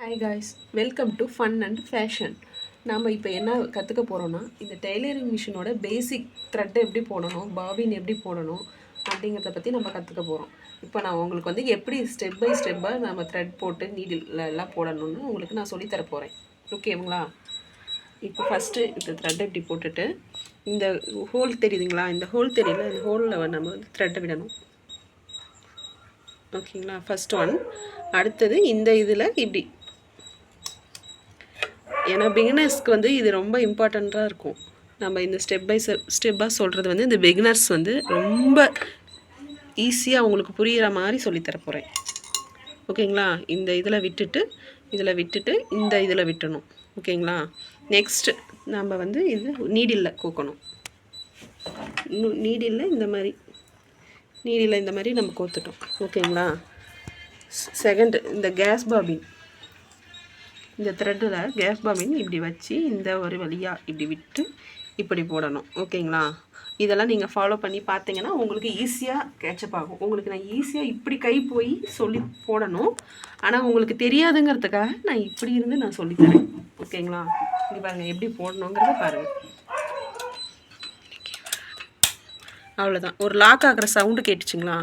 Hi guys, welcome to fun and fashion. நாம் இப்போ என்ன கற்றுக்க போகிறோன்னா, இந்த டெய்லரிங் மிஷினோட பேசிக் த்ரெட்டை எப்படி போடணும், பாபின் எப்படி போடணும் அப்படிங்கிறத பற்றி நம்ம கற்றுக்க போகிறோம். இப்போ நான் உங்களுக்கு வந்து எப்படி ஸ்டெப் பை ஸ்டெப்பாக நம்ம த்ரெட் போட்டு நீடில் எல்லாம் போடணும்னு உங்களுக்கு நான் சொல்லித்தர போகிறேன். ஓகேங்களா? இப்போ ஃபஸ்ட்டு இந்த த்ரெட்டை இப்படி போட்டுட்டு இந்த ஹோல் தெரியுதுங்களா, இந்த ஹோல் தெரியல, இந்த ஹோலில் நம்ம வந்து த்ரெட்டை விடணும். ஓகேங்களா? First one. அடுத்தது இந்த இதில் இப்படி, ஏன்னா பிகினர்ஸ்க்கு வந்து இது ரொம்ப இம்பார்ட்டண்ட்டாக இருக்கும். நம்ம இந்த ஸ்டெப்பாக சொல்கிறது வந்து இந்த பிகினர்ஸ் வந்து ரொம்ப ஈஸியாக அவங்களுக்கு புரிகிற மாதிரி சொல்லித்தர போகிறேன். ஓகேங்களா? இந்த இதில் விட்டுட்டு இந்த இதில் விட்டணும். ஓகேங்களா? நெக்ஸ்ட்டு நம்ம வந்து இது நீடில் கோக்கணும். நீடில் இந்த மாதிரி நம்ம கோத்துட்டோம். ஓகேங்களா? செகண்ட், இந்த கேஸ் பாபின், இந்த த்ரெட்டில் கேஸ் பாபின் இப்படி வச்சு இந்த ஒரு வழியாக இப்படி விட்டு இப்படி போடணும். ஓகேங்களா? இதெல்லாம் நீங்கள் ஃபாலோ பண்ணி பார்த்தீங்கன்னா உங்களுக்கு ஈஸியாக கேட்சப் ஆகும். உங்களுக்கு நான் ஈஸியாக இப்படி கை போய் சொல்லி போடணும், ஆனால் உங்களுக்கு தெரியாதுங்கிறதுக்காக நான் இப்படி இருந்து நான் சொல்லித்தரேன். ஓகேங்களா? இப்படி பாருங்கள், எப்படி போடணுங்கிறத பாருங்கள். அவ்வளோதான். ஒரு லாக் ஆகிற சவுண்டு கேட்டுச்சுங்களா?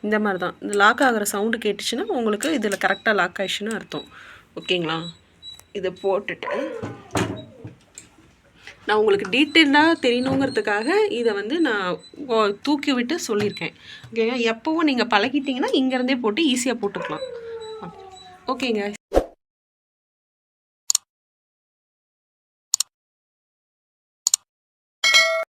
இந்த மாதிரி தான். இந்த லாக் ஆகிற சவுண்டு கேட்டுச்சுன்னா உங்களுக்கு இதில் கரெக்டாக லாக் ஆயிடுச்சுன்னு அர்த்தம். ஓகேங்களா? இதை போட்டுட்டு நான் உங்களுக்கு டீட்டெயிலாக தெரியணுங்கிறதுக்காக இதை வந்து நான் தூக்கி விட்டு சொல்லியிருக்கேன். ஓகேங்க? எப்போவும் நீங்கள் பழகிட்டிங்கன்னா இங்கேருந்தே போட்டு ஈஸியாக போட்டுக்கலாம். ஓகேங்க.